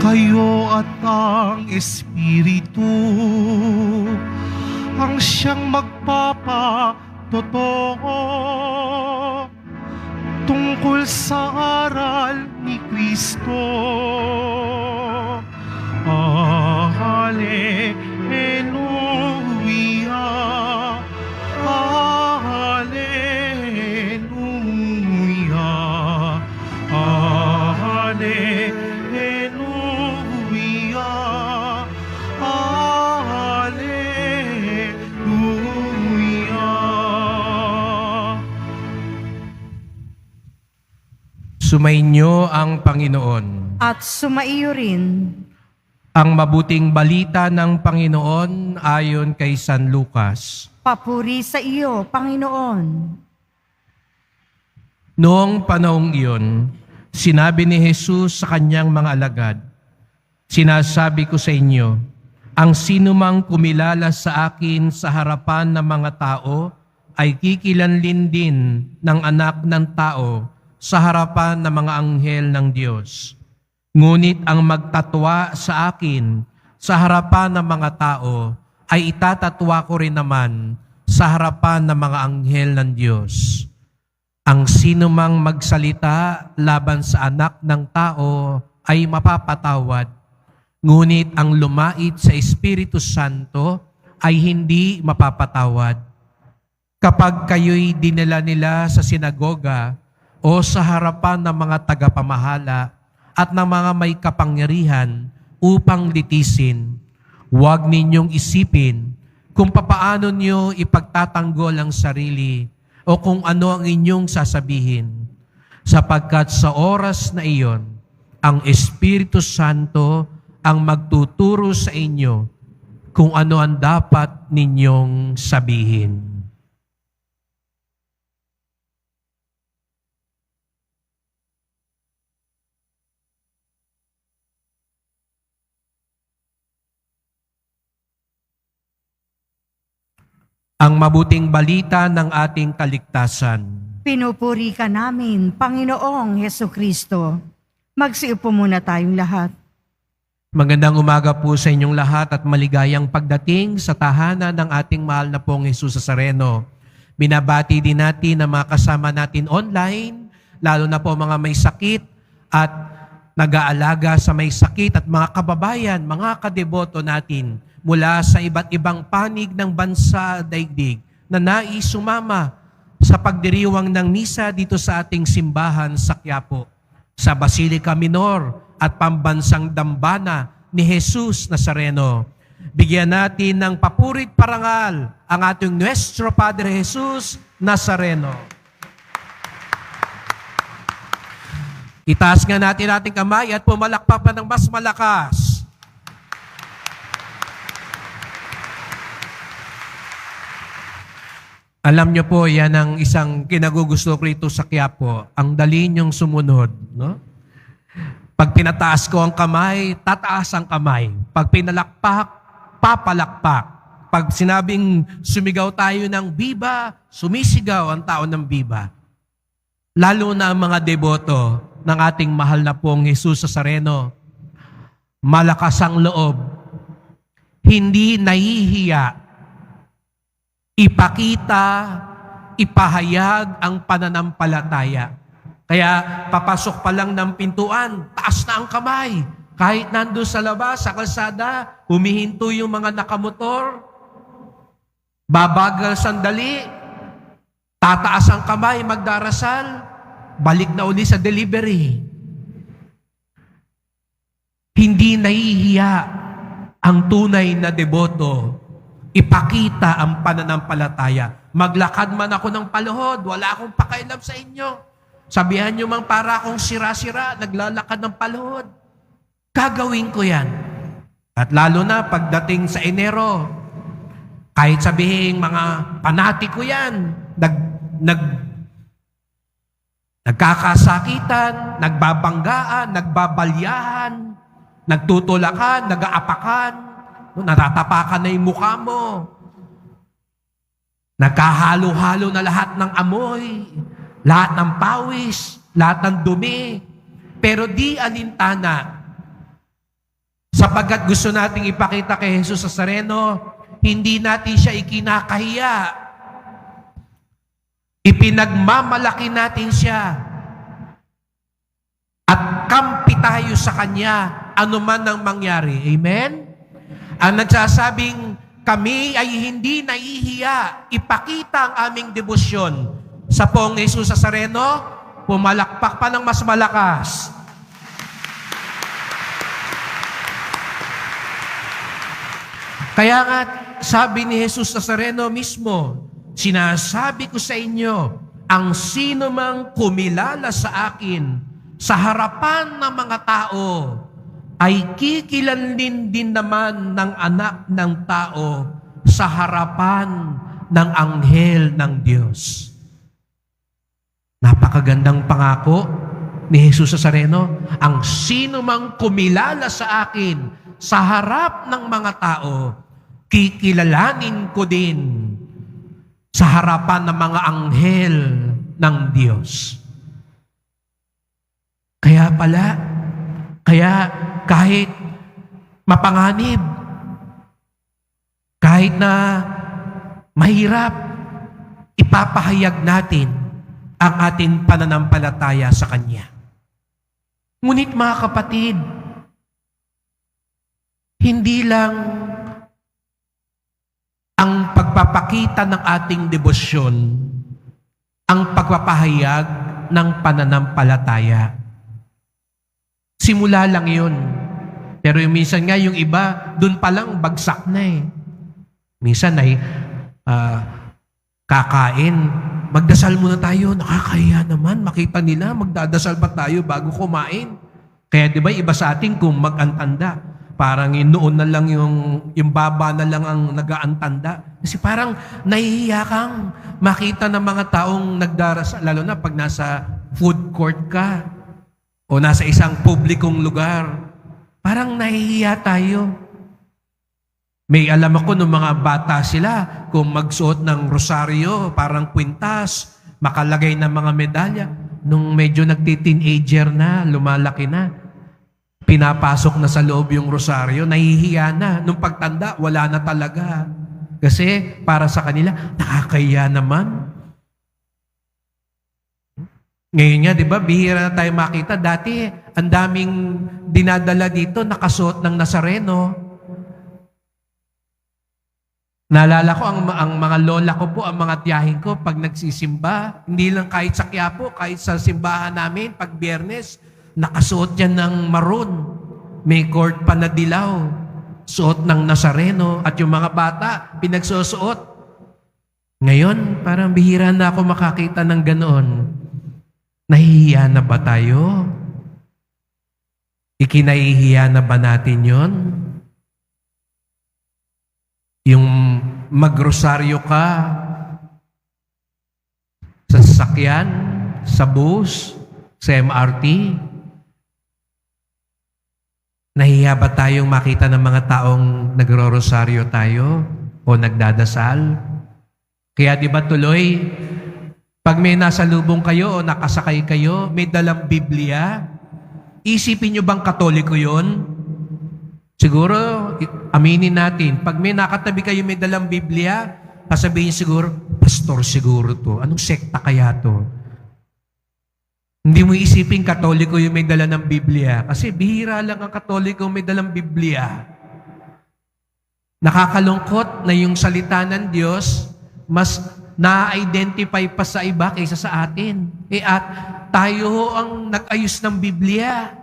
Kayo at ang Espiritu ang siyang magpapatotoo tungkol sa aral ni Kristo. Hallelujah, Hallelujah, Hallelujah, Hallelujah. Sumainyo ang Panginoon. At sumaiyo rin. Ang mabuting balita ng Panginoon ayon kay San Lucas. Papuri sa iyo, Panginoon. Noong panahong iyon, sinabi ni Jesus sa kanyang mga alagad, "Sinasabi ko sa inyo, ang sinumang kumilala sa akin sa harapan ng mga tao ay kikilanlin din ng Anak ng Tao sa harapan ng mga anghel ng Diyos. Ngunit ang magtatwa sa akin sa harapan ng mga tao ay itatatwa ko rin naman sa harapan ng mga anghel ng Diyos. Ang sinumang magsalita laban sa Anak ng Tao ay mapapatawad, ngunit ang lumait sa Espiritu Santo ay hindi mapapatawad. Kapag kayo'y dinala nila sa sinagoga o sa harapan ng mga tagapamahala at ng mga may kapangyarihan upang litisin, huwag ninyong isipin kung papaano niyo ipagtatanggol ang sarili o kung ano ang inyong sasabihin, sapagkat sa oras na iyon, ang Espiritu Santo ang magtuturo sa inyo kung ano ang dapat ninyong sabihin." Ang mabuting balita ng ating kaligtasan. Pinupuri ka namin, Panginoong Hesukristo. Magsiupo muna tayong lahat. Magandang umaga po sa inyong lahat at maligayang pagdating sa tahanan ng ating mahal na pong Jesus Nazareno. Binabati din natin ang mga kasama natin online, lalo na po mga may sakit at nag-aalaga sa may sakit at mga kababayan, mga kadeboto natin mula sa iba't ibang panig ng bansa daigdig na nais sumama sa pagdiriwang ng misa dito sa ating simbahan sa Quiapo, sa Basilica Minor at Pambansang Dambana ni Jesus Nazareno. Bigyan natin ng papurit parangal ang ating Nuestro Padre Jesus Nazareno. Itaas nga natin ating kamay at pumalakpak pa ng mas malakas. Alam niyo po, yan ang isang kinagugusto ko rito sa Quiapo. Ang dali niyong sumunod. No? Pag pinataas ko ang kamay, tataas ang kamay. Pag pinalakpak, papalakpak. Pag sinabing sumigaw tayo ng biba, sumisigaw ang tao ng biba. Lalo na ang mga deboto ng ating mahal na pong Jesus Nazareno. Malakas ang loob. Hindi nahihiya. Ipakita, ipahayag ang pananampalataya. Kaya papasok pa lang ng pintuan, taas na ang kamay. Kahit nandun sa labas, sa kalsada, humihinto yung mga nakamotor, babagal sandali, tataas ang kamay, magdarasal, balik na uli sa delivery. Hindi nahihiya ang tunay na deboto. Ipakita ang pananampalataya. Maglakad man ako ng paluhod, wala akong pakailam sa inyo. Sabihan nyo mang para akong sira-sira, naglalakad ng paluhod. Gagawin ko yan. At lalo na pagdating sa Enero, kahit sabihin mga panatiko yan, nagkakasakitan, nagbabanggaan, nagbabalyahan, nagtutulakan, nag-aapakan, natatapakan na yung mukha mo. Nagkahalo-halo na lahat ng amoy, lahat ng pawis, lahat ng dumi. Pero di alintana, Sapagkat gusto nating ipakita kay Jesus Nazareno, hindi natin siya ikinakahiya. Ipinagmamalaki natin siya. At kampi tayo sa Kanya, anuman ang mangyari. Amen? Ang nagsasabing, kami ay hindi nahihiya, ipakita ang aming debosyon sa Poong Jesus Nazareno, pumalakpak pa ng mas malakas. Kaya nga, sabi ni Jesus Nazareno mismo, sinasabi ko sa inyo, ang sino mang kumilala sa akin sa harapan ng mga tao, ay kikilanlin din naman ng anak ng tao sa harapan ng anghel ng Diyos. Napakagandang pangako ni Jesus Nazareno, ang sino mang kumilala sa akin sa harap ng mga tao, kikilalanin ko din sa harapan ng mga anghel ng Diyos. Kaya kahit mapanganib, kahit na mahirap, ipapahayag natin ang ating pananampalataya sa Kanya. Ngunit mga kapatid, hindi lang ang pagpapakita ng ating debosyon ang pagpapahayag ng pananampalataya. Simula lang yun. Pero minsan nga yung iba, dun pa lang bagsak na eh. Minsan ay kakain. Magdasal muna tayo. Nakakahiya naman. Makita nila, magdadasal pa tayo bago kumain. Kaya di ba iba sa atin kung mag-antanda. Parang noon na lang yung baba na lang ang nag-aantanda. Kasi parang nahihiya kang makita ng mga taong nagdarasal. Lalo na pag nasa food court ka. O nasa isang publikong lugar, parang nahihiya tayo. May alam ako ng mga bata sila, kung magsuot ng rosaryo, parang kwintas, makalagay ng mga medalya. Nung medyo nagti-teenager na, lumalaki na, pinapasok na sa loob yung rosaryo, nahihiya na. Nung pagtanda, wala na talaga. Kasi para sa kanila, nakakahiya naman. Ngayon nga, di ba, bihira na tayo makita. Dati, ang daming dinadala dito, nakasuot ng Nazareno. Naalala ko, ang mga lola ko po, ang mga tiyahin ko, pag nagsisimba, hindi lang kahit sa Quiapo, kahit sa simbahan namin, pag Biyernes, nakasuot yan ng maroon. May cord pa na dilaw. Suot ng Nazareno. At yung mga bata, pinagsusuot. Ngayon, parang bihira na ako makakita ng ganoon. Nahihiya na ba tayo? Ikinahihiya na ba natin yon? Yung magrosaryo ka sa sasakyan, sa bus, sa MRT. Nahihiya ba tayong makita ng mga taong nagro-rosaryo tayo o nagdadasal? Kaya di ba tuloy, pag may nasa lubong kayo o nakasakay kayo, may dalang Biblia, isipin nyo bang Katoliko yun? Siguro, aminin natin, pag may nakatabi kayo may dalang Biblia, sasabihin siguro, pastor siguro to. Anong sekta kaya to? Hindi mo isipin Katoliko yung may dala ng Biblia. Kasi bihira lang ang Katoliko may dalang Biblia. Nakakalungkot na yung salita ng Diyos, mas na-identify pa sa iba kaysa sa atin. At tayo ang nag-ayos ng Biblia.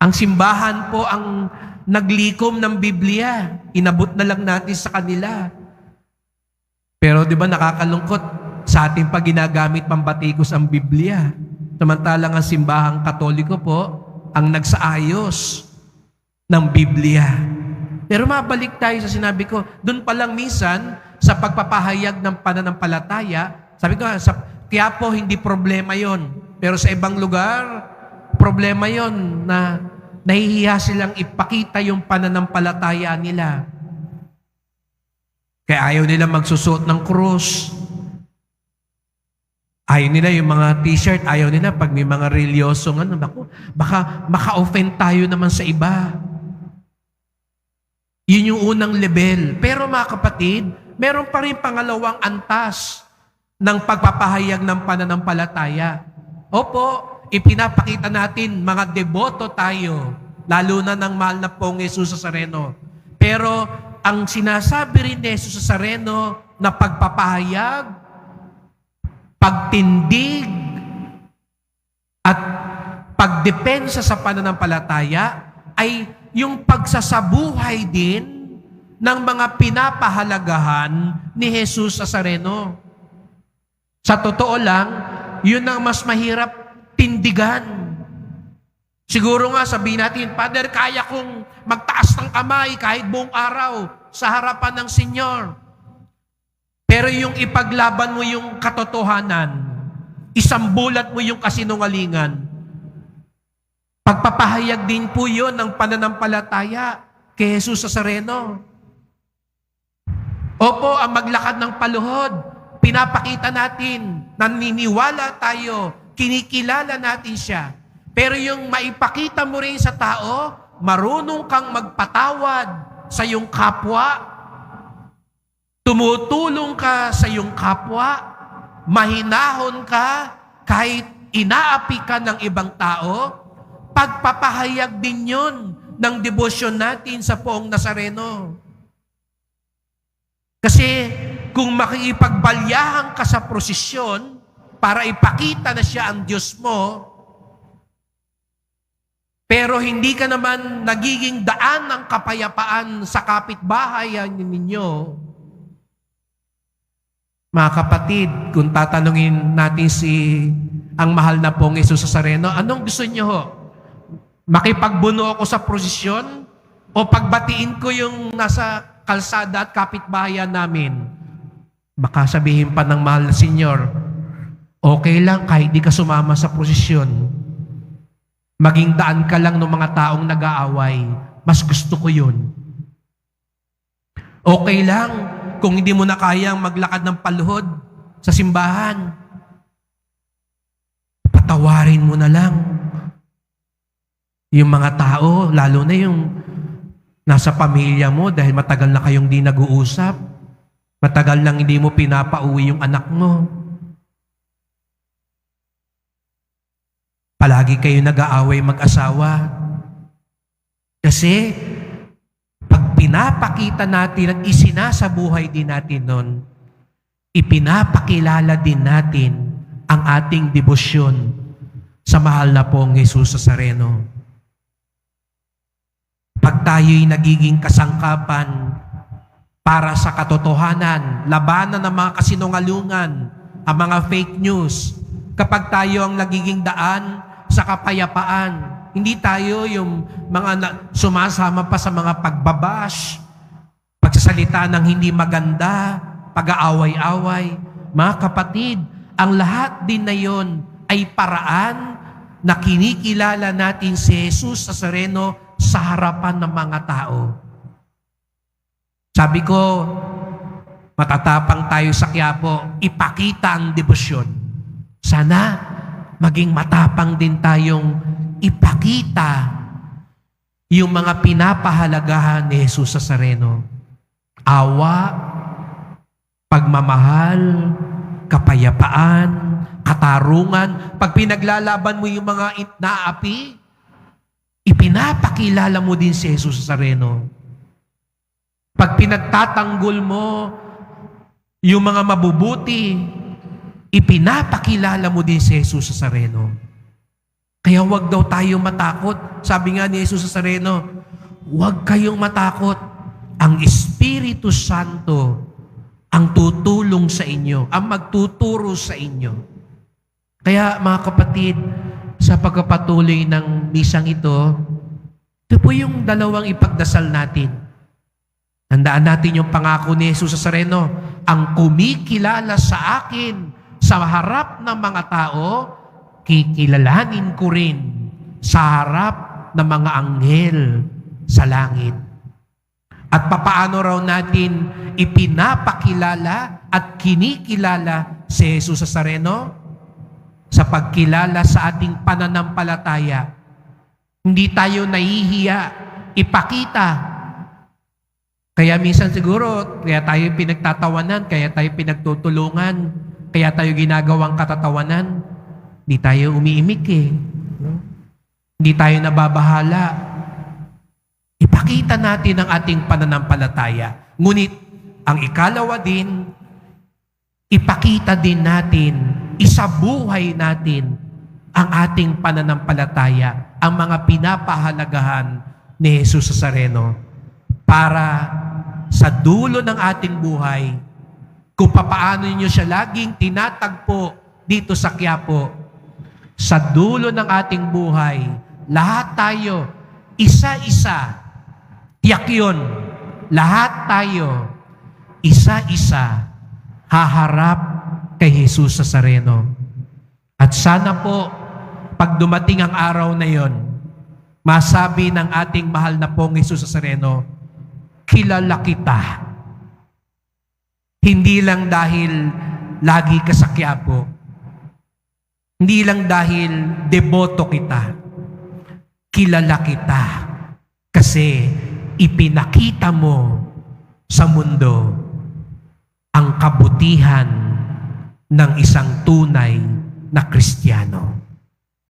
Ang simbahan po ang naglikom ng Biblia. Inabot na lang natin sa kanila. Pero di ba nakakalungkot, sa ating pag ginagamit pambatikos ang Biblia. Samantalang ang simbahang Katoliko po, ang nagsaayos ng Biblia. Pero mabalik tayo sa sinabi ko, doon pa lang minsan, sa pagpapahayag ng pananampalataya, sabi ko, sa Quiapo, hindi problema yon. Pero sa ibang lugar, problema yon na nahihiya silang ipakita yung pananampalataya nila. Kaya ayaw nila magsusuot ng krus. Ayaw nila yung mga t-shirt, ayaw nila pag may mga reliyosong baka maka-offend tayo naman sa iba. Yun yung unang level. Pero mga kapatid, meron pa rin pangalawang antas ng pagpapahayag ng pananampalataya. Opo, ipinapakita natin, mga deboto tayo, lalo na ng mahal na pong Jesus Nazareno. Pero ang sinasabi rin ni Jesus Nazareno na pagpapahayag, pagtindig, at pagdepensa sa pananampalataya ay yung pagsasabuhay din ng mga pinapahalagahan ni Jesus Nazareno. Sa totoo lang, yun ang mas mahirap tindigan. Siguro nga sabihin natin, Father, kaya kong magtaas ng kamay kahit buong araw sa harapan ng Senyor. Pero yung ipaglaban mo yung katotohanan, isambulat mo yung kasinungalingan, pagpapahayag din po yun ng pananampalataya kay Jesus Nazareno. Opo, ang maglakad ng paluhod, pinapakita natin, naniniwala tayo, kinikilala natin siya. Pero yung maipakita mo rin sa tao, marunong kang magpatawad sa iyong kapwa, tumutulong ka sa iyong kapwa, mahinahon ka kahit inaapi ka ng ibang tao, pagpapahayag din yun ng debosyon natin sa Poong Nazareno. Kasi kung makikipagbalyahan ka sa prosesyon para ipakita na siya ang Diyos mo, pero hindi ka naman nagiging daan ng kapayapaan sa kapitbahay ninyo, mga kapatid, kung tatanungin natin ang mahal na pong Jesus Nazareno, anong gusto niyo ho? Makipagbuno ako sa prosesyon o pagbatiin ko yung nasa kalsada at kapitbahayan namin? Baka sabihin pa ng mahal na Senyor, okay lang kahit di ka sumama sa prosesyon. Maging daan ka lang ng mga taong nag-aaway. Mas gusto ko yun. Okay lang kung hindi mo na kayang maglakad ng paluhod sa simbahan. Patawarin mo na lang yung mga tao, lalo na yung nasa pamilya mo dahil matagal na kayong di nag-uusap. Matagal lang hindi mo pinapauwi yung anak mo. Palagi kayo nag-aaway mag-asawa. Kasi pag pinapakita natin at isinasabuhay din natin nun, ipinapakilala din natin ang ating debosyon sa mahal na pong Jesus Nazareno. Pag tayo'y nagiging kasangkapan para sa katotohanan, labanan ng mga kasinungalungan, ang mga fake news, kapag tayo ang nagiging daan sa kapayapaan, hindi tayo yung mga sumasama pa sa mga pagbabash, pagsasalita ng hindi maganda, pag-aaway-away. Mga kapatid, ang lahat din na yon ay paraan na kinikilala natin si Jesus Nazareno sa harapan ng mga tao. Sabi ko, matatapang tayo sa Quiapo, ipakita ang debosyon. Sana maging matapang din tayong ipakita yung mga pinapahalagahan ni Jesus Nazareno. Awa, pagmamahal, kapayapaan, katarungan. Pag pinaglalaban mo yung mga naapi, ipinapakilala mo din si Jesus Nazareno. Pag pinagtatanggol mo yung mga mabubuti, ipinapakilala mo din si Jesus Nazareno. Kaya huwag daw tayo matakot. Sabi nga ni Jesus Nazareno, huwag kayong matakot. Ang Espiritu Santo ang tutulong sa inyo, ang magtuturo sa inyo. Kaya mga kapatid, sa pagpapatuloy ng misang ito po yung dalawang ipagdasal natin. Tandaan natin yung pangako ni Jesus Nazareno, ang kumikilala sa akin sa harap ng mga tao, kikilalanin ko rin sa harap ng mga anghel sa langit. At papaano raw natin ipinapakilala at kinikilala si Jesus Nazareno? Sa pagkilala sa ating pananampalataya. Hindi tayo nahihiya ipakita Kaya minsan siguro, kaya tayo pinagtatawanan, kaya tayo pinagtutulungan, kaya tayo ginagawang katatawanan, hindi tayo umiimik eh. Hindi tayo nababahala. Ipakita natin ang ating pananampalataya. Ngunit, ang ikalawa din, ipakita din natin, isabuhay natin ang ating pananampalataya, ang mga pinapahalagahan ni Jesus Nazareno para sa dulo ng ating buhay, kung papaano niyo siya laging tinatagpo dito sa Quiapo, sa dulo ng ating buhay, lahat tayo, isa-isa, tiyak yun, lahat tayo, isa-isa, haharap kay Jesus Nazareno. At sana po, pag dumating ang araw na yon, masabi ng ating mahal na pong Jesus Nazareno, kilala kita. Hindi lang dahil lagi ka sa Quiapo. Hindi lang dahil deboto kita. Kilala kita. Kasi ipinakita mo sa mundo ang kabutihan ng isang tunay na Kristiyano.